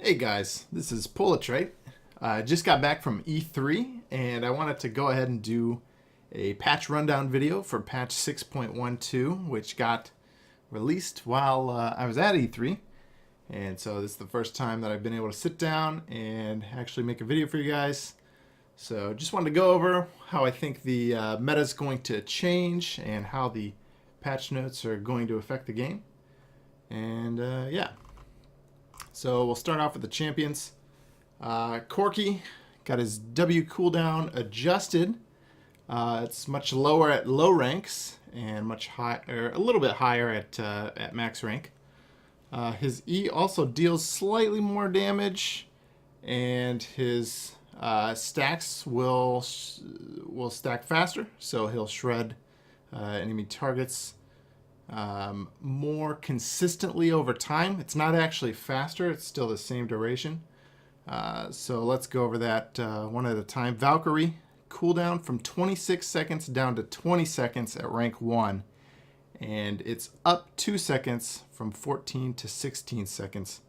Hey guys, this is Politrite. I just got back from E3 and I wanted to go ahead and do a patch rundown video for patch 6.12, which got released while I was at E3. And so this is the first time that I've been able to sit down and actually make a video for you guys. So just wanted to go over how I think the meta is going to change and how the patch notes are going to affect the game. And yeah. So we'll start off with the champions. Corki got his W cooldown adjusted. It's much lower at low ranks and much higher, a little bit higher at max rank. His E also deals slightly more damage, and his stacks will stack faster, so he'll shred enemy targets more consistently over time. It's not actually faster, it's still the same duration. So let's go over that one at a time. Valkyrie, cooldown from 26 seconds down to 20 seconds at rank 1. And it's up 2 seconds from 14 to 16 seconds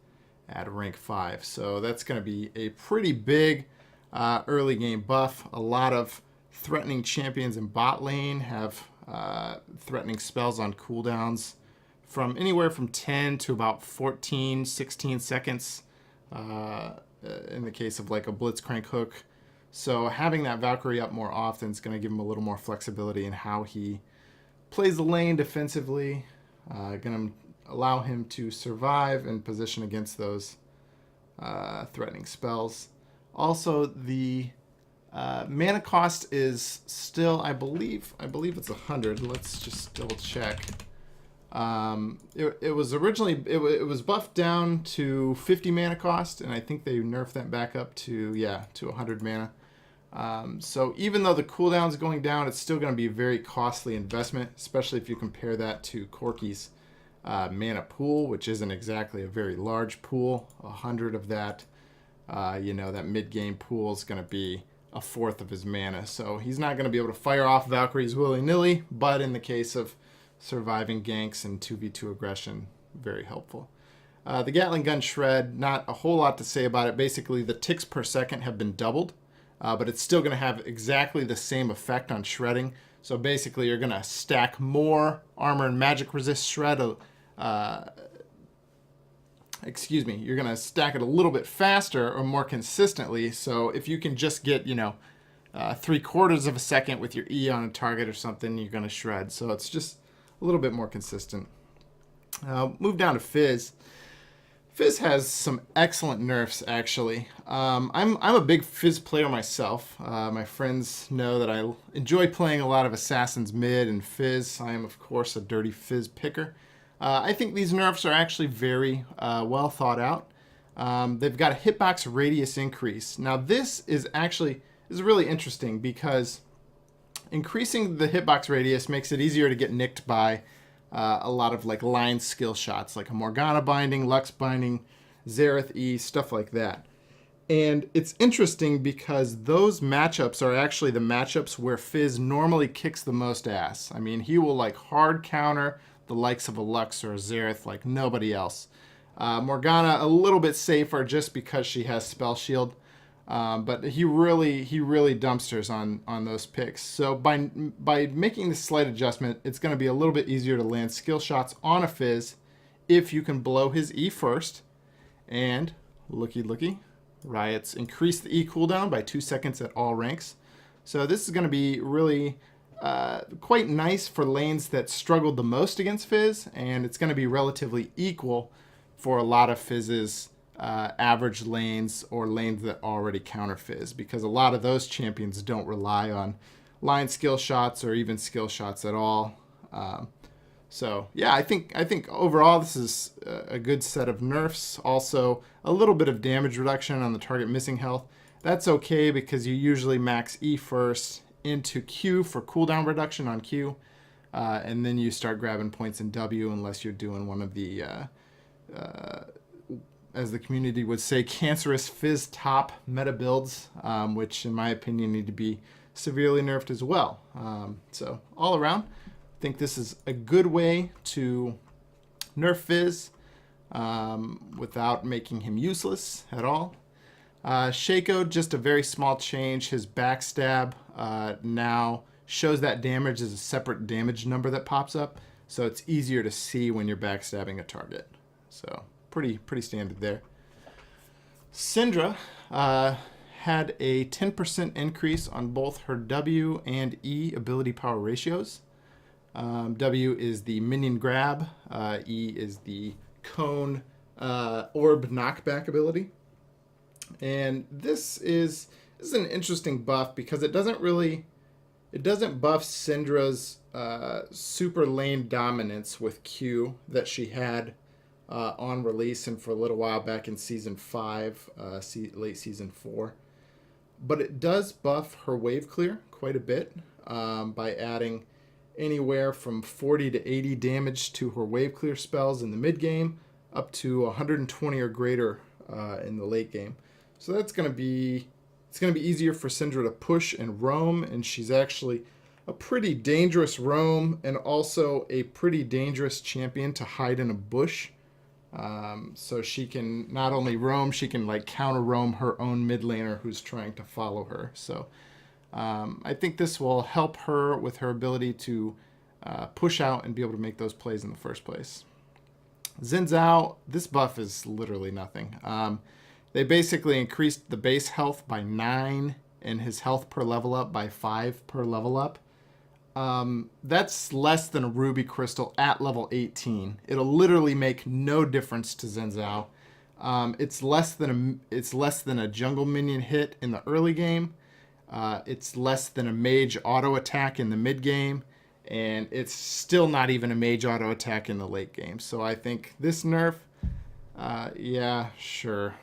at rank 5. So that's going to be a pretty big early game buff. A lot of threatening champions in bot lane have threatening spells on cooldowns from anywhere from 10 to about 14, 16 seconds in the case of like a Blitzcrank hook. So having that Valkyrie up more often is going to give him a little more flexibility in how he plays the lane defensively. Going to allow him to survive and position against those threatening spells. Also, the mana cost is still, I believe it's 100. Let's just double check. It was originally, it was buffed down to 50 mana cost, and I think they nerfed that back up to 100 mana. So even though the cooldown is going down, it's still going to be a very costly investment, especially if you compare that to Corki's mana pool, which isn't exactly a very large pool. 100 of that, that mid-game pool is going to be a fourth of his mana. So he's not going to be able to fire off Valkyries willy-nilly, but in the case of surviving ganks and 2v2 aggression, very helpful. The Gatling gun shred, not a whole lot to say about it. Basically, the ticks per second have been doubled, but it's still going to have exactly the same effect on shredding. So basically, you're going to stack more armor and magic resist shred. You're going to stack it a little bit faster or more consistently. So if you can just get, 3/4 of a second with your E on a target or something, you're going to shred. So it's just a little bit more consistent. Move down to Fizz. Fizz has some excellent nerfs, actually. I'm a big Fizz player myself. My friends know that I enjoy playing a lot of Assassins mid and Fizz. I am, of course, a dirty Fizz picker. I think these nerfs are actually very well thought out. They've got a hitbox radius increase. Now this is really interesting because increasing the hitbox radius makes it easier to get nicked by a lot of like line skill shots, like a Morgana binding, Lux binding, Xerath E, stuff like that. And it's interesting because those matchups are actually the matchups where Fizz normally kicks the most ass. I mean, he will like hard counter the likes of a Lux or a Xerath like nobody else. Morgana a little bit safer just because she has Spell Shield, but he really dumpsters on those picks. So by making this slight adjustment, it's going to be a little bit easier to land skill shots on a Fizz if you can blow his E first. And looky, Riot's increased the E cooldown by 2 seconds at all ranks. So this is going to be really quite nice for lanes that struggled the most against Fizz, and it's going to be relatively equal for a lot of Fizz's average lanes or lanes that already counter Fizz, because a lot of those champions don't rely on line skill shots or even skill shots at all. So yeah, I think overall this is a good set of nerfs. Also, a little bit of damage reduction on the target missing health. That's okay because you usually max E first into Q for cooldown reduction on Q, and then you start grabbing points in W unless you're doing one of the as the community would say, cancerous Fizz top meta builds, which in my opinion need to be severely nerfed as well. So all around, I think this is a good way to nerf Fizz. without making him useless at all. Shaco, just a very small change. His backstab now shows that damage as a separate damage number that pops up, so it's easier to see when you're backstabbing a target. So pretty standard there. Syndra had a 10% increase on both her W and E ability power ratios. W is the minion grab, E is the cone orb knockback ability. And this is an interesting buff because it doesn't buff Syndra's super lane dominance with Q that she had on release and for a little while back in Season 5, late Season 4. But it does buff her wave clear quite a bit by adding anywhere from 40 to 80 damage to her wave clear spells in the mid game, up to 120 or greater in the late game. So it's going to be easier for Syndra to push and roam, and she's actually a pretty dangerous roam and also a pretty dangerous champion to hide in a bush. So she can not only roam, she can like counter roam her own mid laner who's trying to follow her. So I think this will help her with her ability to push out and be able to make those plays in the first place. Xin Zhao, this buff is literally nothing. They basically increased the base health by 9 and his health per level up by 5 per level up. That's less than a ruby crystal at level 18. It'll literally make no difference to Xin Zhao. It's less than a jungle minion hit in the early game. It's less than a mage auto attack in the mid game, and it's still not even a mage auto attack in the late game. So I think this nerf, yeah, sure,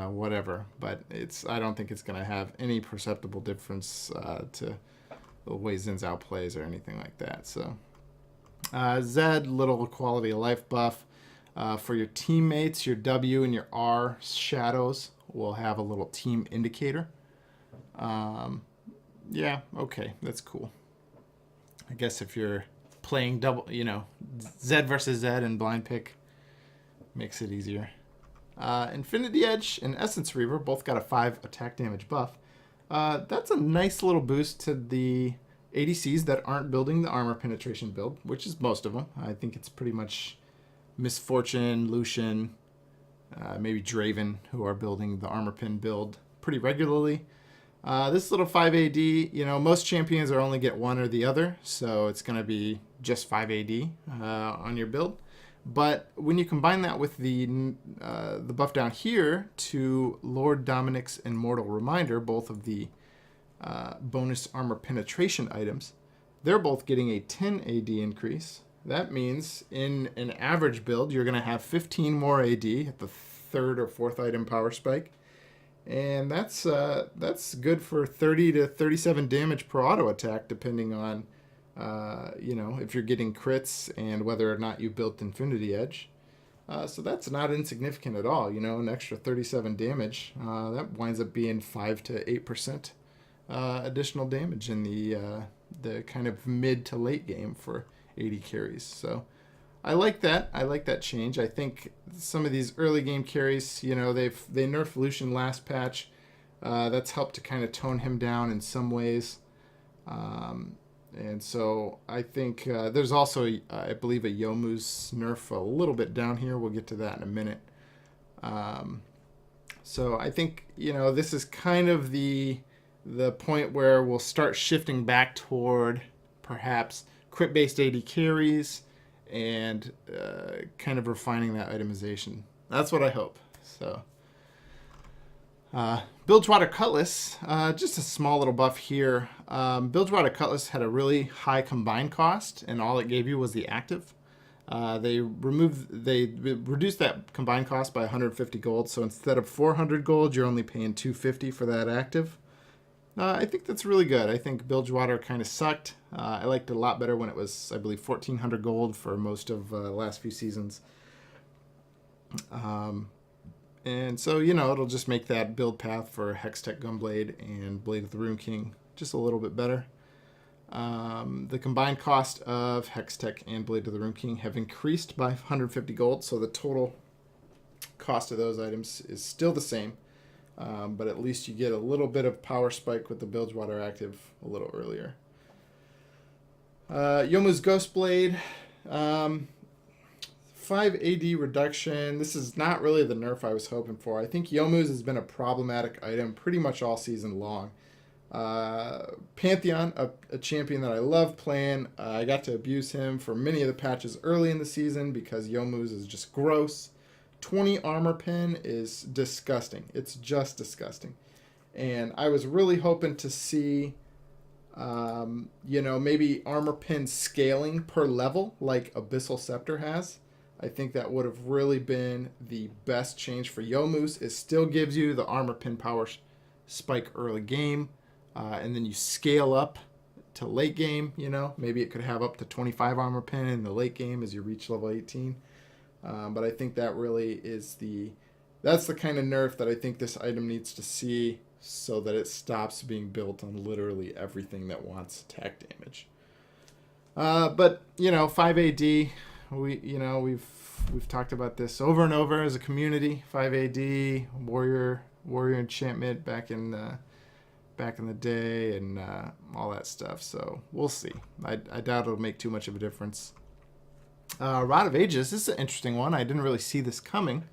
whatever, but I don't think it's going to have any perceptible difference to the way Xin Zhao plays or anything like that. So Zed, little quality of life buff. For your teammates, your W and your R shadows will have a little team indicator. Yeah, okay, that's cool. I guess if you're playing double, Zed versus Zed and blind pick makes it easier. Infinity Edge and Essence Reaver both got a 5 attack damage buff. That's a nice little boost to the ADCs that aren't building the armor penetration build, which is most of them. I think it's pretty much Misfortune, Lucian, maybe Draven, who are building the armor pen build pretty regularly. This little 5 AD, most champions are only get one or the other, so it's going to be just 5 AD on your build. But when you combine that with the buff down here to Lord Dominic's Immortal Reminder, both of the bonus armor penetration items, they're both getting a 10 AD increase. That means in an average build, you're going to have 15 more AD at the 3rd or 4th item power spike. And that's good for 30 to 37 damage per auto attack, depending on, if you're getting crits and whether or not you built Infinity Edge. So that's not insignificant at all. An extra 37 damage. That winds up being 5 to 8% additional damage in the kind of mid to late game for 80 carries. So I like that. I like that change. I think some of these early game carries, they nerfed Lucian last patch. That's helped to kind of tone him down in some ways. And so I think there's also, I believe, a Yomu's nerf a little bit down here. We'll get to that in a minute. So I think, this is kind of the point where we'll start shifting back toward perhaps crit-based AD carries and kind of refining that itemization. That's what I hope. So, Bilgewater Cutlass, just a small little buff here. Bilgewater Cutlass had a really high combined cost, and all it gave you was the active. They reduced that combined cost by 150 gold, so instead of 400 gold, you're only paying 250 for that active. I think that's really good. I think Bilgewater kind of sucked. I liked it a lot better when it was, I believe, 1,400 gold for most of the last few seasons. And so, it'll just make that build path for Hextech Gunblade and Blade of the Rune King just a little bit better. The combined cost of Hextech and Blade of the Rune King have increased by 150 gold, so the total cost of those items is still the same, but at least you get a little bit of power spike with the Bilgewater active a little earlier. Youmuu's Ghostblade, 5 AD reduction. This is not really the nerf I was hoping for. I think Youmuu's has been a problematic item pretty much all season long. Pantheon, a champion that I love playing. I got to abuse him for many of the patches early in the season because Youmuu's is just gross. 20 armor pin is disgusting. It's just disgusting. And I was really hoping to see, maybe armor pin scaling per level like Abyssal Scepter has. I think that would have really been the best change for Youmuu's. It still gives you the armor pin power spike early game, and then you scale up to late game. Maybe it could have up to 25 armor pin in the late game as you reach level 18. But I think that really that's the kind of nerf that I think this item needs to see so that it stops being built on literally everything that wants attack damage. But 5 AD. We've talked about this over and over as a community. 5 AD, warrior enchantment back in the day, and all that stuff. So we'll see. I doubt it'll make too much of a difference. Rod of Ages, this is an interesting one. I didn't really see this coming.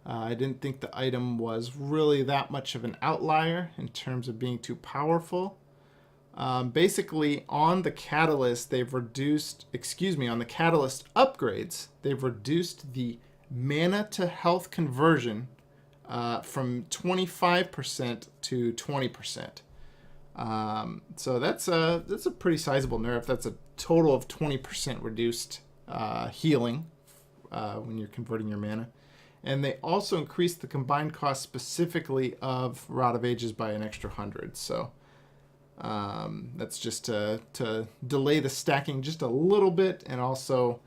I didn't think the item was really that much of an outlier in terms of being too powerful. Basically, on the catalyst, on the catalyst upgrades, they've reduced the mana to health conversion from 25% to 20%. So that's a pretty sizable nerf. That's a total of 20% reduced healing when you're converting your mana. And they also increased the combined cost specifically of Rod of Ages by an extra 100. So that's just to delay the stacking just a little bit. And also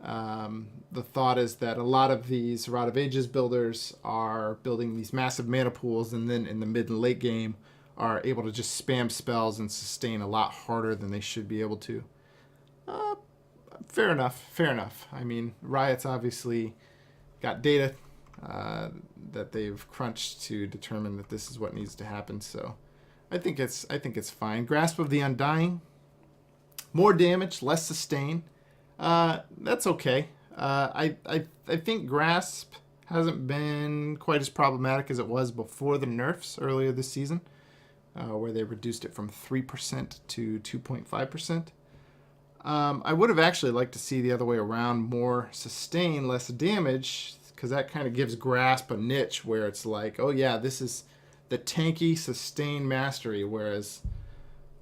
the thought is that a lot of these Rod of Ages builders are building these massive mana pools, and then in the mid and late game are able to just spam spells and sustain a lot harder than they should be able to. Fair enough. I mean, Riot's obviously got data that they've crunched to determine that this is what needs to happen. So I think it's fine. Grasp of the Undying, more damage, less sustain. That's okay. I think Grasp hasn't been quite as problematic as it was before the nerfs earlier this season, where they reduced it from 3% to 2.5%. I would have actually liked to see the other way around, more sustain, less damage, because that kind of gives Grasp a niche where it's like, oh yeah, this is the tanky sustain mastery, whereas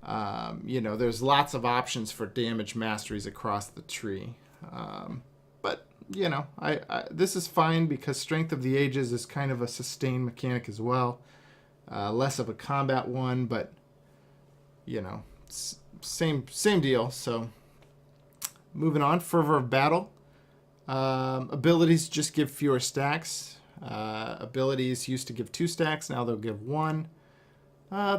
there's lots of options for damage masteries across the tree. But this is fine because Strength of the Ages is kind of a sustain mechanic as well, less of a combat one, but same deal. So moving on, Fervor of Battle. Abilities just give fewer stacks. Abilities used to give 2 stacks, now they'll give 1.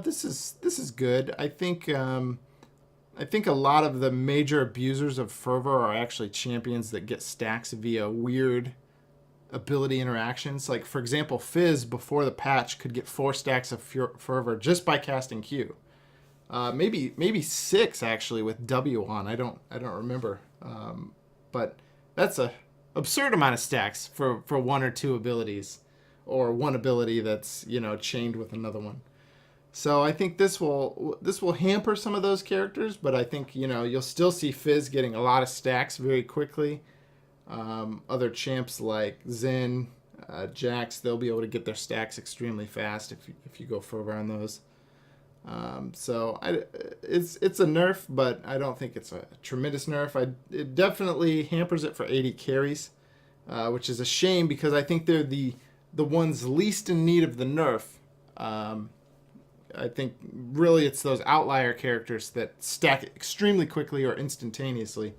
This is good. I think a lot of the major abusers of Fervor are actually champions that get stacks via weird ability interactions. Like, for example, Fizz before the patch could get 4 stacks of Fervor just by casting Q. Maybe 6 actually with W on. I don't remember. But that's a absurd amount of stacks for 1 or 2 abilities, or one ability that's chained with another one. So I think this will hamper some of those characters, but I think you'll still see Fizz getting a lot of stacks very quickly. Other champs like Zen, Jax, they'll be able to get their stacks extremely fast if you go further on those. So it's a nerf, but I don't think it's a tremendous nerf. It definitely hampers it for 80 carries, which is a shame because I think they're the ones least in need of the nerf. I think really it's those outlier characters that stack extremely quickly or instantaneously.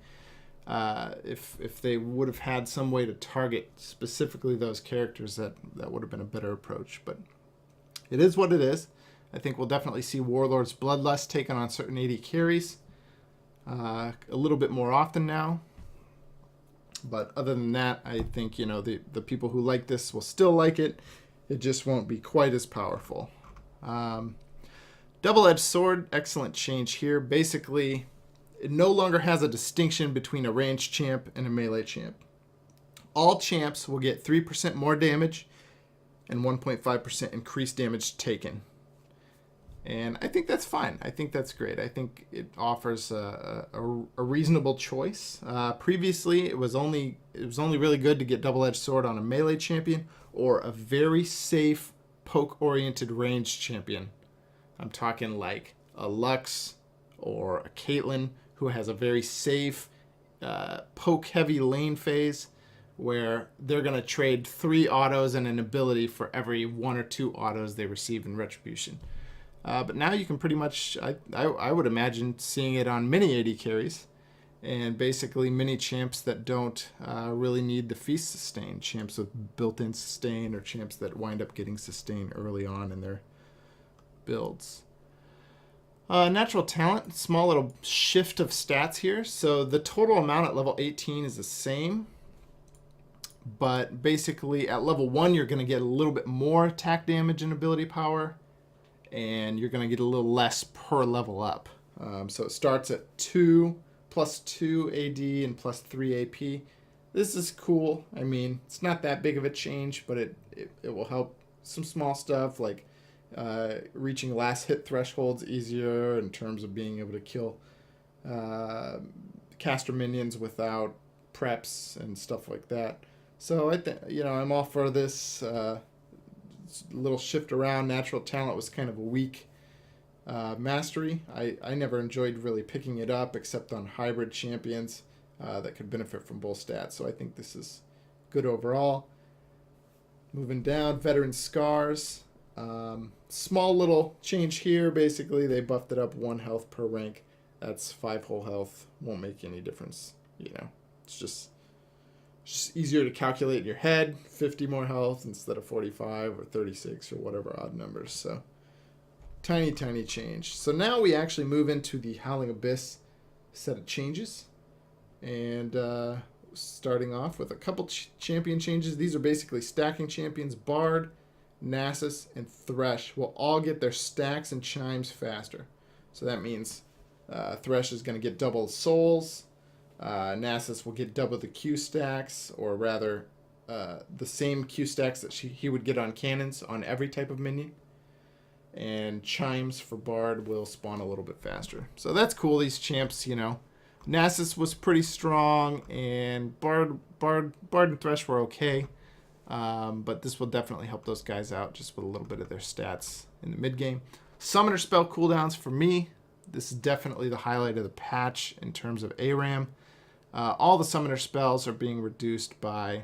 If they would have had some way to target specifically those characters, that would have been a better approach. But it is what it is. I think we'll definitely see Warlord's Bloodlust taken on certain AD carries a little bit more often now. But other than that, I think, you know, the people who like this will still like it. It just won't be quite as powerful. Double-edged sword, excellent change here. Basically, it no longer has a distinction between a ranged champ and a melee champ. All champs will get 3% more damage and 1.5% increased damage taken. And I think that's fine. I think that's great. I think it offers a reasonable choice. Previously, it was only really good to get double-edged sword on a melee champion or a very safe poke-oriented ranged champion. I'm talking like a Lux or a Caitlyn who has a very safe poke-heavy lane phase where they're going to trade 3 autos and an ability for every 1 or 2 autos they receive in Retribution. But now you can pretty much, I would imagine, seeing it on mini AD carries and basically mini champs that don't really need the feast sustain, champs with built-in sustain or champs that wind up getting sustain early on in their builds. Natural talent, small little shift of stats here. So the total amount at level 18 is the same, but basically at level 1 you're going to get a little bit more attack damage and ability power, and you're going to get a little less per level up. So it starts at 2 plus 2 AD and plus 3 AP. This is cool. I mean, it's not that big of a change, but it will help some small stuff like reaching last hit thresholds easier in terms of being able to kill caster minions without preps and stuff like that. So I think, you know, I'm all for this little shift around. Natural talent was kind of a weak mastery. I never enjoyed really picking it up except on hybrid champions that could benefit from both stats. So I think this is good overall. Moving down, veteran scars. Small little change here. Basically, they buffed it up 1 health per rank. That's 5 whole health. Won't make any difference. You know, it's just easier to calculate in your head. 50 more health instead of 45 or 36 or whatever odd numbers. So tiny change. So now we actually move into the Howling-Abyss set of changes. And starting off with a couple champion changes. These are basically stacking champions. Bard, Nasus, and Thresh will all get their stacks and chimes faster. So that means Thresh is going to get double souls. Nasus will get double the Q stacks, or rather the same Q stacks that he would get on cannons on every type of minion. And chimes for Bard will spawn a little bit faster. So that's cool. These champs, you know, Nasus was pretty strong, and Bard and Thresh were okay. But this will definitely help those guys out just with a little bit of their stats in the mid game. Summoner spell cooldowns for me. This is definitely the highlight of the patch in terms of ARAM. All the summoner spells are being reduced by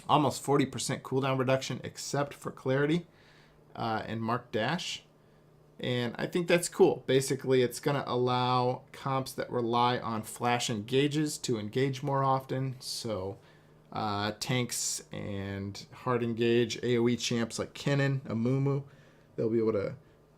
almost 40% cooldown reduction except for Clarity and Mark Dash. And I think that's cool. Basically, it's going to allow comps that rely on flash engages to engage more often. So tanks and hard engage AoE champs like Kennen, Amumu, they'll be able to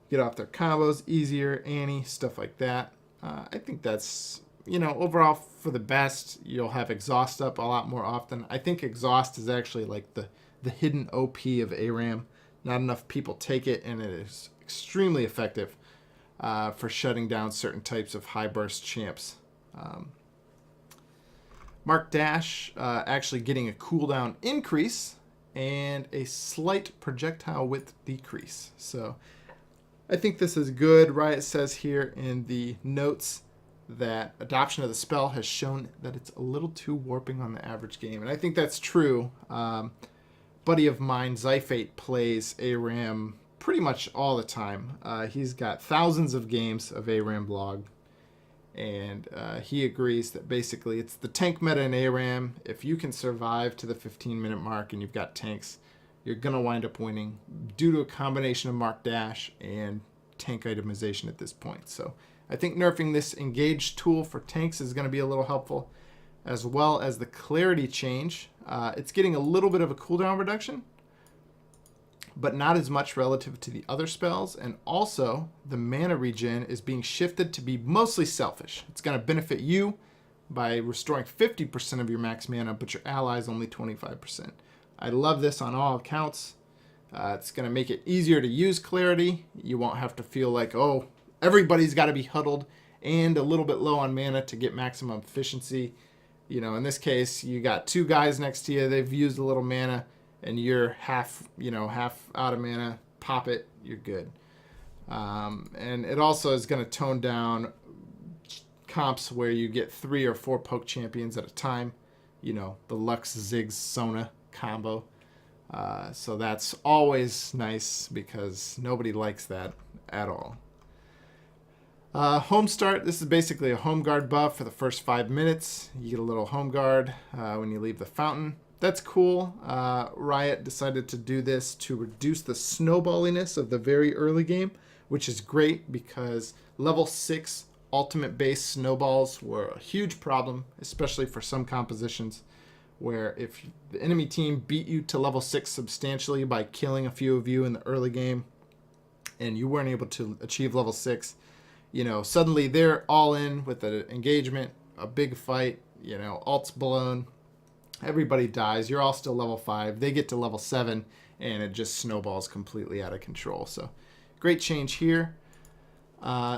get off their combos easier, Annie, stuff like that. I think that's, you know, overall for the best. You'll have exhaust up a lot more often. I think exhaust is actually like the hidden OP of ARAM. Not enough people take it, and it is extremely effective for shutting down certain types of high burst champs. Mark Dash actually getting a cooldown increase and a slight projectile width decrease. So I think this is good. Riot says here in the notes that adoption of the spell has shown that it's a little too warping on the average game. And I think that's true. Buddy of mine, Zyphate, plays ARAM pretty much all the time. He's got thousands of games of ARAM blog. And he agrees that basically it's the tank meta in ARAM. If you can survive to the 15-minute mark and you've got tanks, you're going to wind up winning due to a combination of Mark Dash and tank itemization at this point. So I think nerfing this engage tool for tanks is going to be a little helpful, as well as the clarity change. It's getting a little bit of a cooldown reduction, but not as much relative to the other spells. And also, the mana regen is being shifted to be mostly selfish. It's going to benefit you, by restoring 50% of your max mana, but your allies only 25%. I love this on all accounts. It's going to make it easier to use Clarity. You won't have to feel like, oh, everybody's got to be huddled and a little bit low on mana to get maximum efficiency. You know, in this case, you got two guys next to you. They've used a little mana, and you're half out of mana. Pop it, you're good. And it also is going to tone down comps where you get 3 or 4 poke champions at a time. You know, the Lux, Ziggs, Sona combo. So that's always nice because nobody likes that at all. Home start. This is basically a home guard buff for the first 5 minutes. You get a little home guard when you leave the fountain. That's cool. Riot decided to do this to reduce the snowballiness of the very early game, which is great because level 6 ultimate base snowballs were a huge problem, especially for some compositions where if the enemy team beat you to level 6 substantially by killing a few of you in the early game and you weren't able to achieve level 6, you know, suddenly they're all in with an engagement, a big fight, you know, ult's blown, everybody dies, you're all still level 5, they get to level 7, and it just snowballs completely out of control. So great change here.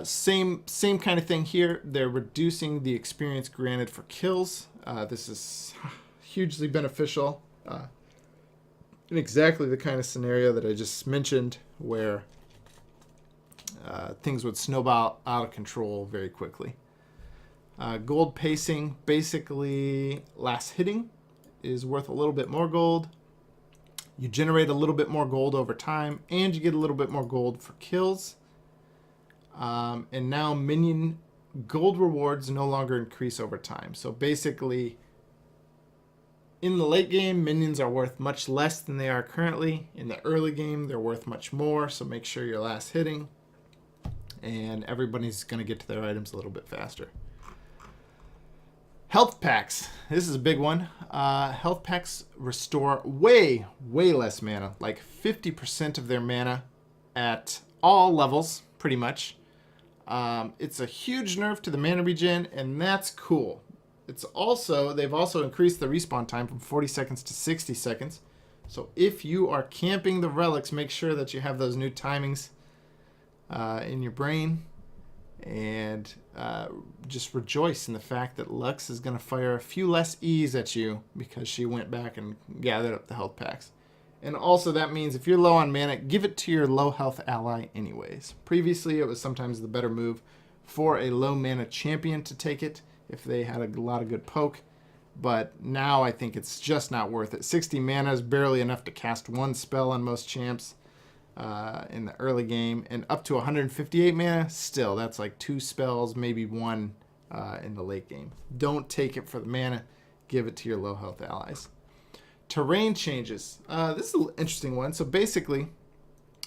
Same kind of thing here. They're reducing the experience granted for kills. This is hugely beneficial in exactly the kind of scenario that I just mentioned where things would snowball out of control very quickly. Gold pacing, basically last hitting is worth a little bit more gold. You generate a little bit more gold over time, and you get a little bit more gold for kills. And now minion gold rewards no longer increase over time. So basically, in the late game, minions are worth much less than they are currently. In the early game, they're worth much more. So make sure you're last hitting, and everybody's going to get to their items a little bit faster. Health packs. This is a big one. Health packs restore way less mana, like 50% of their mana at all levels, pretty much. It's a huge nerf to the mana regen, and that's cool. They've also increased the respawn time from 40 seconds to 60 seconds. So if you are camping the relics, make sure that you have those new timings in your brain. And just rejoice in the fact that Lux is going to fire a few less E's at you because she went back and gathered up the health packs. And also that means if you're low on mana, give it to your low health ally anyways. Previously, it was sometimes the better move for a low mana champion to take it if they had a lot of good poke. But now I think it's just not worth it. 60 mana is barely enough to cast one spell on most champs in the early game. And up to 158 mana, still, that's like 2 spells, maybe 1 in the late game. Don't take it for the mana. Give it to your low health allies. Terrain changes. This is an interesting one. So basically,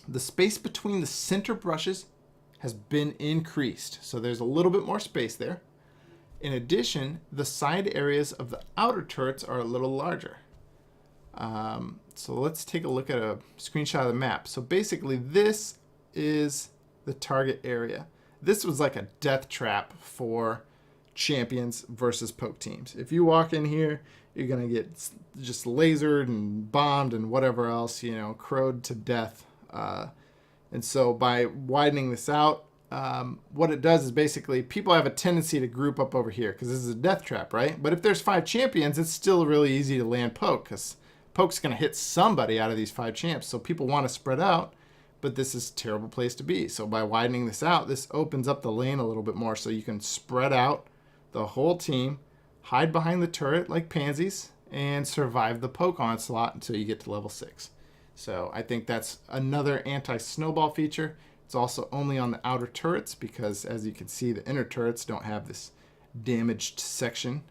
the space between the center brushes has been increased. So there's a little bit more space there. In addition, the side areas of the outer turrets are a little larger. So let's take a look at a screenshot of the map. So basically, this is the target area. This was like a death trap for champions versus poke teams. If you walk in here, you're going to get just lasered and bombed and whatever else, you know, crowed to death. And so by widening this out, what it does is basically people have a tendency to group up over here because this is a death trap, right? But if there's 5 champions, it's still really easy to land poke because poke's going to hit somebody out of these 5 champs. So people want to spread out, but this is a terrible place to be. So by widening this out, this opens up the lane a little bit more so you can spread out the whole team, hide behind the turret like pansies, and survive the poke onslaught until you get to level 6. So I think that's another anti-snowball feature. It's also only on the outer turrets because, as you can see, the inner turrets don't have this damaged section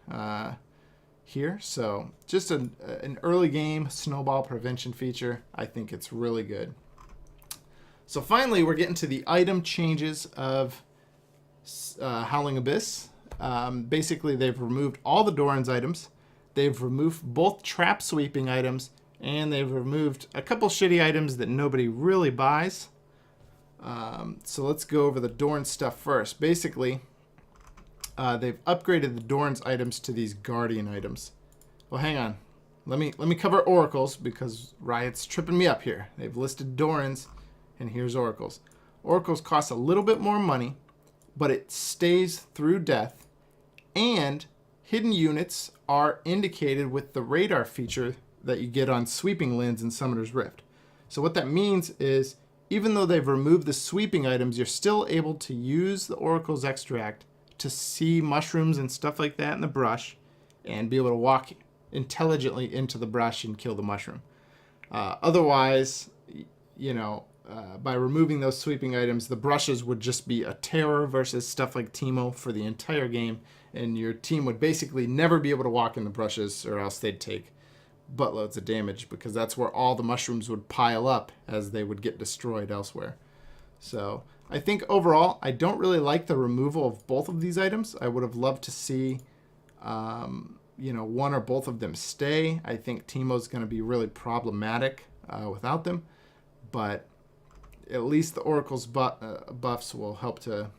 here. So just an early game snowball prevention feature. I think it's really good. So finally, we're getting to the item changes of Howling-abyss. Basically, they've removed all the Doran's items. They've removed both trap sweeping items, and they've removed a couple shitty items that nobody really buys. So let's go over the Doran stuff first. Basically, they've upgraded the Doran's items to these Guardian items. Well, hang on. Let me cover Oracles because Riot's tripping me up here. They've listed Doran's, and here's Oracles. Oracles cost a little bit more money, but it stays through death, and hidden units are indicated with the radar feature that you get on Sweeping Lens in Summoner's Rift. So what that means is, even though they've removed the sweeping items, you're still able to use the Oracle's extract to see mushrooms and stuff like that in the brush and be able to walk intelligently into the brush and kill the mushroom. Otherwise, by removing those sweeping items, the brushes would just be a terror versus stuff like Teemo for the entire game, and your team would basically never be able to walk in the brushes, or else they'd take buttloads of damage, because that's where all the mushrooms would pile up as they would get destroyed elsewhere. So I think overall, I don't really like the removal of both of these items. I would have loved to see one or both of them stay. I think Teemo's going to be really problematic without them, but at least the Oracle's buffs will help to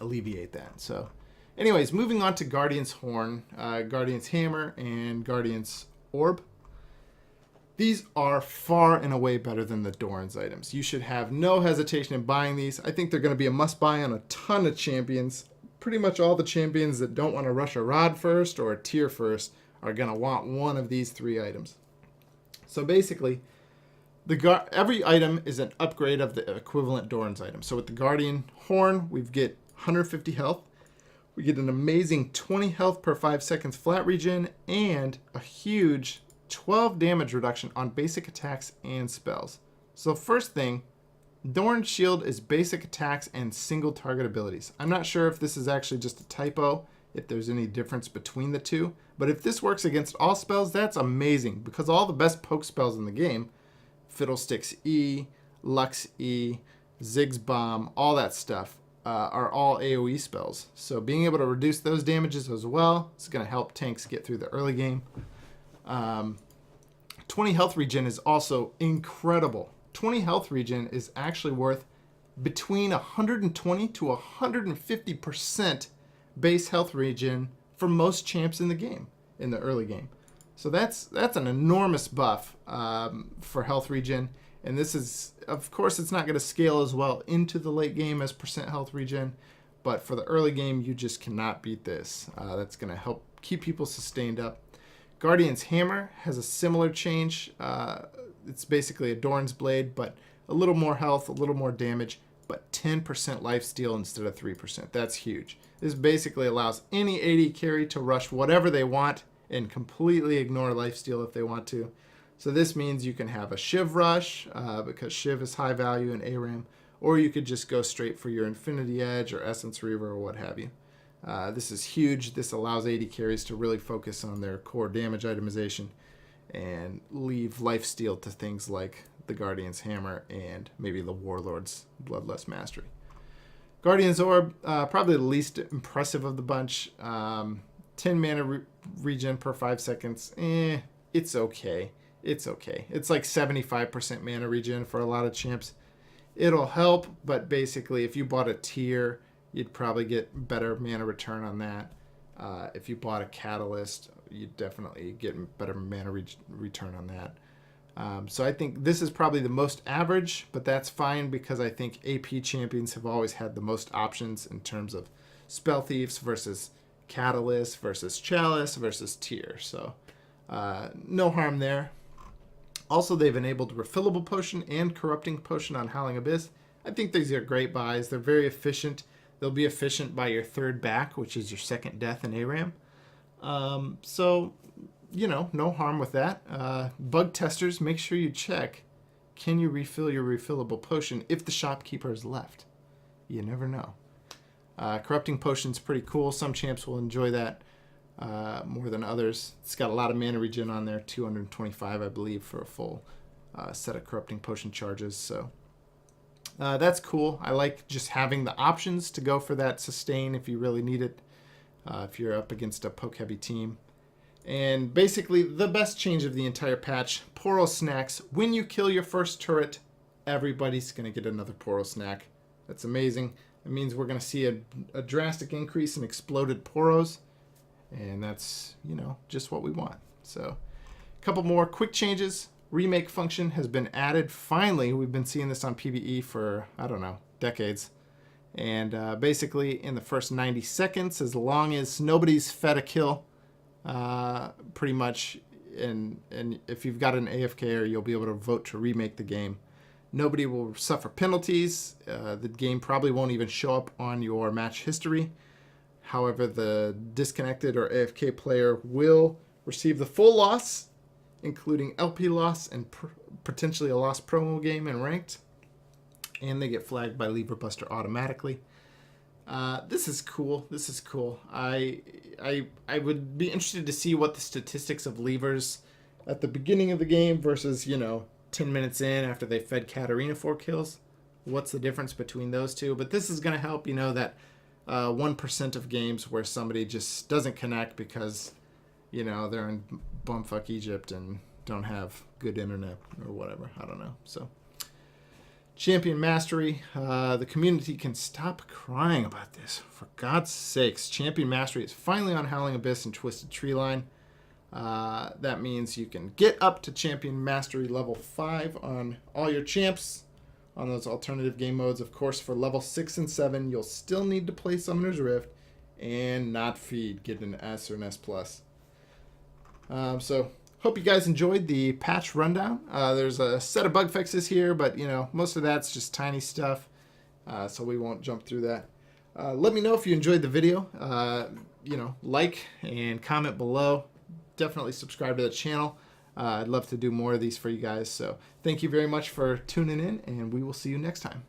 alleviate that. So anyways, moving on to Guardian's Horn, Guardian's Hammer, and Guardian's Orb. These are far and away better than the Doran's items. You should have no hesitation in buying these. I think they're going to be a must-buy on a ton of champions. Pretty much all the champions that don't want to rush a Rod first or a Tier first are going to want one of these three items. So basically, every item is an upgrade of the equivalent Doran's item. So with the Guardian Horn, we get 150 health. We get an amazing 20 health per 5 seconds flat regen and a huge 12 damage reduction on basic attacks and spells. So first thing, Doran's Shield is basic attacks and single target abilities. I'm not sure if this is actually just a typo, if there's any difference between the two, but if this works against all spells, that's amazing, because all the best poke spells in the game, Fiddlesticks E, Lux E, Ziggs Bomb, all that stuff, are all AoE spells. So being able to reduce those damages as well is going to help tanks get through the early game. 20 health regen is also incredible. 20 health regen is actually worth between 120 to 150% base health regen for most champs in the game, in the early game. So that's an enormous buff for health regen. And this is, of course, it's not going to scale as well into the late game as percent health regen, but for the early game, you just cannot beat this. That's going to help keep people sustained up. Guardian's Hammer has a similar change. It's basically a Doran's Blade, but a little more health, a little more damage, but 10% lifesteal instead of 3%. That's huge. This basically allows any AD carry to rush whatever they want and completely ignore lifesteal if they want to. So this means you can have a Shiv rush, because Shiv is high value in ARAM, or you could just go straight for your Infinity Edge or Essence Reaver or what have you. This is huge. This allows AD carries to really focus on their core damage itemization and leave lifesteal to things like the Guardian's Hammer and maybe the Warlord's Bloodlust Mastery. Guardian's Orb, probably the least impressive of the bunch. 10 mana regen per 5 seconds. It's okay. It's okay. It's like 75% mana regen for a lot of champs. It'll help, but basically if you bought a tier, you'd probably get better mana return on that. If you bought a Catalyst, you'd definitely get better mana return on that. So I think this is probably the most average, but that's fine because I think AP champions have always had the most options in terms of Spell Thieves versus Catalyst versus Chalice versus Tier. So no harm there. Also, they've enabled Refillable Potion and Corrupting Potion on Howling-Abyss. I think these are great buys. They're very efficient. They'll be efficient by your third back, which is your second death in ARAM. So, no harm with that. Bug testers, make sure you check, can you refill your refillable potion if the shopkeeper is left? You never know. Corrupting Potion's pretty cool. Some champs will enjoy that more than others. It's got a lot of mana regen on there, 225, I believe, for a full set of Corrupting Potion charges. So that's cool. I like just having the options to go for that sustain if you really need it, if you're up against a poke-heavy team. And basically, the best change of the entire patch, Poro Snacks. When you kill your first turret, everybody's going to get another Poro Snack. That's amazing. It means we're going to see a drastic increase in exploded poros, and that's, you know, just what we want. So a couple more quick changes. Remake function has been added. Finally, we've been seeing this on PvE for, I don't know, decades. And basically, in the first 90 seconds, as long as nobody's fed a kill, pretty much, and if you've got an AFKer, you'll be able to vote to remake the game. Nobody will suffer penalties. The game probably won't even show up on your match history. However, the disconnected or AFK player will receive the full loss, including LP loss and potentially a lost promo game and ranked. And they get flagged by Lever Buster automatically. This is cool. This is cool. I would be interested to see what the statistics of levers at the beginning of the game versus, you know, 10 minutes in after they fed Katarina 4 kills. What's the difference between those two? But this is going to help, you know, that 1% of games where somebody just doesn't connect because, you know, they're in bumfuck Egypt and don't have good internet or whatever. I don't know. So, Champion Mastery. The community can stop crying about this. For God's sakes, Champion Mastery is finally on Howling-Abyss and Twisted Treeline. That means you can get up to Champion Mastery level 5 on all your champs on those alternative game modes. Of course, for level 6 and 7, you'll still need to play Summoner's Rift and not feed, get an S or an S+. So, hope you guys enjoyed the patch rundown. There's a set of bug fixes here, but, you know, most of that's just tiny stuff, so we won't jump through that. Let me know if you enjoyed the video. You know, like and comment below. Definitely subscribe to the channel. I'd love to do more of these for you guys. So thank you very much for tuning in, and we will see you next time.